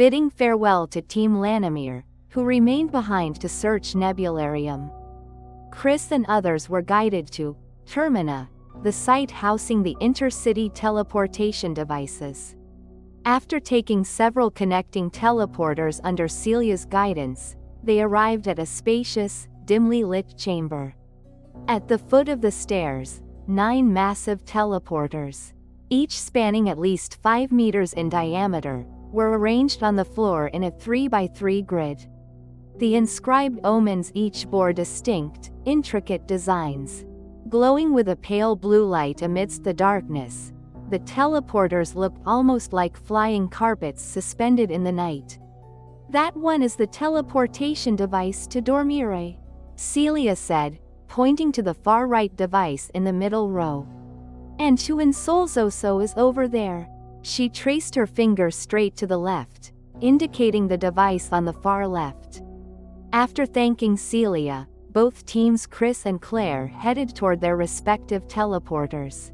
bidding farewell to Team Lanimir, who remained behind to search Nebularium. Chris and others were guided to Termina, the site housing the intercity teleportation devices. After taking several connecting teleporters under Celia's guidance, they arrived at a spacious, dimly lit chamber. At the foot of the stairs, 9 massive teleporters, each spanning at least 5 meters in diameter, were arranged on the floor in a 3x3 grid. The inscribed omens each bore distinct, intricate designs. Glowing with a pale blue light amidst the darkness, the teleporters looked almost like flying carpets suspended in the night. "That one is the teleportation device to Dormire," Celia said, pointing to the far right device in the middle row. "And to Insolzoso is over there." She traced her finger straight to the left, indicating the device on the far left. After thanking Celia, both teams Chris and Claire headed toward their respective teleporters.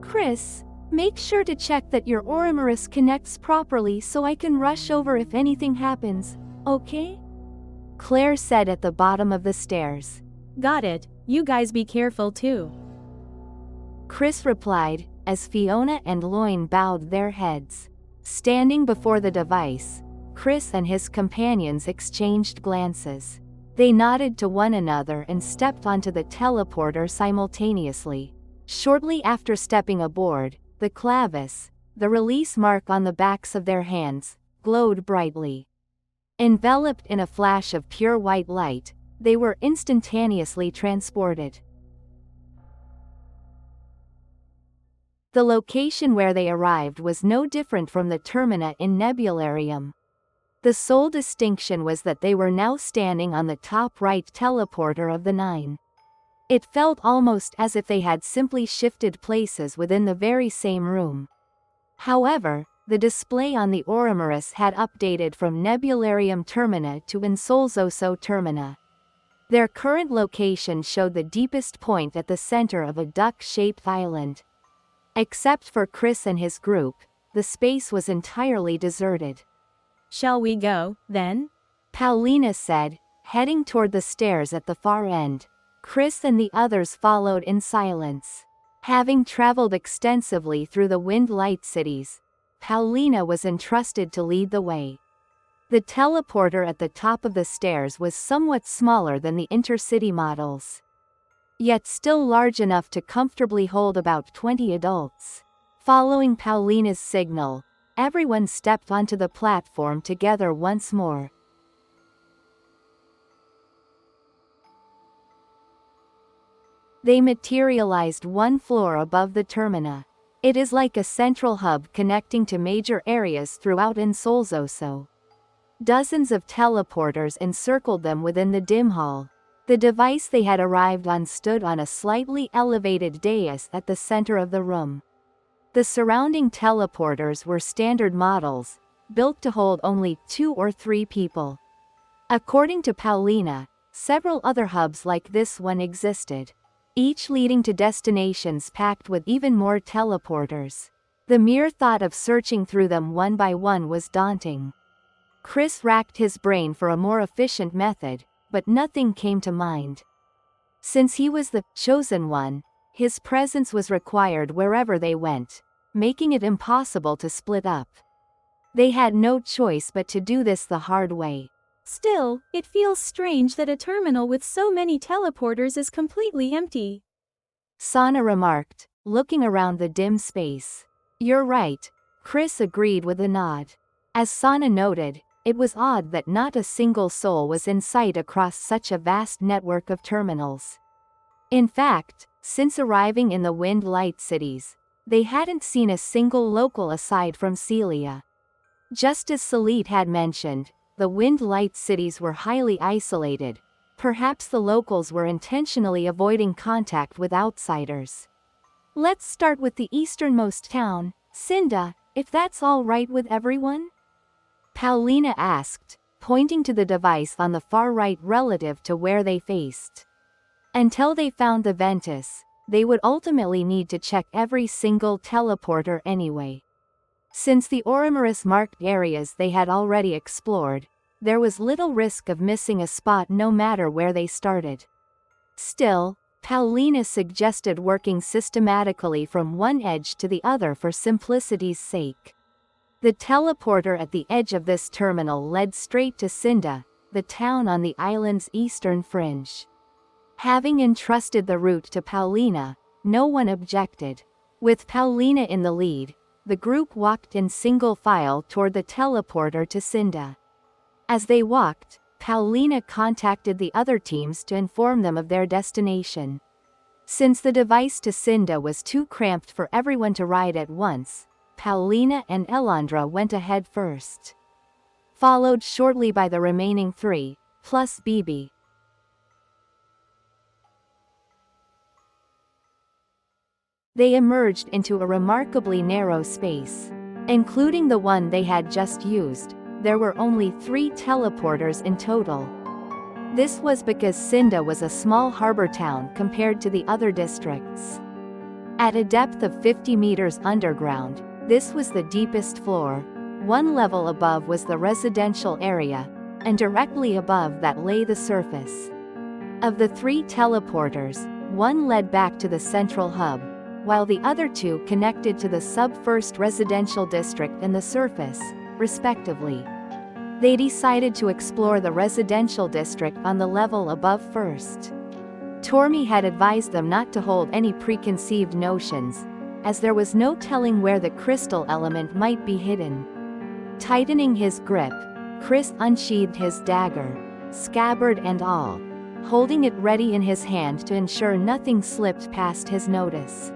"Chris, make sure to check that your Oromorus connects properly so I can rush over if anything happens, okay?" Claire said at the bottom of the stairs. "Got it, you guys be careful too." Chris replied, as Fiona and Loin bowed their heads. Standing before the device, Chris and his companions exchanged glances. They nodded to one another and stepped onto the teleporter simultaneously. Shortly after stepping aboard, the clavis, the release mark on the backs of their hands, glowed brightly. Enveloped in a flash of pure white light, they were instantaneously transported. The location where they arrived was no different from the Termina in Nebularium. The sole distinction was that they were now standing on the top right teleporter of the 9. It felt almost as if they had simply shifted places within the very same room. However, the display on the Oromorus had updated from Nebularium Termina to Insolzoso Termina. Their current location showed the deepest point at the center of a duck-shaped island. Except for Chris and his group, the space was entirely deserted. "Shall we go, then?" Paulina said, heading toward the stairs at the far end. Chris and the others followed in silence. Having traveled extensively through the Wind Light cities, Paulina was entrusted to lead the way. The teleporter at the top of the stairs was somewhat smaller than the intercity models, yet still large enough to comfortably hold about 20 adults. Following Paulina's signal, everyone stepped onto the platform together once more. They materialized one floor above the Termina. It is like a central hub connecting to major areas throughout Insolzoso. Dozens of teleporters encircled them within the dim hall. The device they had arrived on stood on a slightly elevated dais at the center of the room. The surrounding teleporters were standard models, built to hold only 2 or 3 people. According to Paulina, several other hubs like this one existed, each leading to destinations packed with even more teleporters. The mere thought of searching through them one by one was daunting. Chris racked his brain for a more efficient method, but nothing came to mind. Since he was the chosen one, his presence was required wherever they went, making it impossible to split up. They had no choice but to do this the hard way. "Still, it feels strange that a terminal with so many teleporters is completely empty," Sana remarked, looking around the dim space. "You're right," Chris agreed with a nod. As Sana noted, it was odd that not a single soul was in sight across such a vast network of terminals. In fact, since arriving in the Wind Light cities, they hadn't seen a single local aside from Celia. Just as Salit had mentioned, the Wind Light cities were highly isolated. Perhaps the locals were intentionally avoiding contact with outsiders. "Let's start with the easternmost town, Cinda, if that's all right with everyone?" Paulina asked, pointing to the device on the far right relative to where they faced. Until they found the Ventus, they would ultimately need to check every single teleporter anyway. Since the Oromarus marked areas they had already explored, there was little risk of missing a spot no matter where they started. Still, Paulina suggested working systematically from one edge to the other for simplicity's sake. The teleporter at the edge of this terminal led straight to Cinda, the town on the island's eastern fringe. Having entrusted the route to Paulina, no one objected. With Paulina in the lead, the group walked in single file toward the teleporter to Cinda. As they walked, Paulina contacted the other teams to inform them of their destination. Since the device to Cinda was too cramped for everyone to ride at once, Paulina and Elandra went ahead first, followed shortly by the remaining three, plus Bibi. They emerged into a remarkably narrow space. Including the one they had just used, there were only 3 teleporters in total. This was because Cinda was a small harbor town compared to the other districts. At a depth of 50 meters underground, this was the deepest floor. One level above was the residential area, and directly above that lay the surface. Of the 3 teleporters, one led back to the central hub, while the other 2 connected to the sub-first residential district and the surface, respectively. They decided to explore the residential district on the level above first. Tormi had advised them not to hold any preconceived notions, as there was no telling where the crystal element might be hidden. Tightening his grip, Chris unsheathed his dagger, scabbard and all, holding it ready in his hand to ensure nothing slipped past his notice.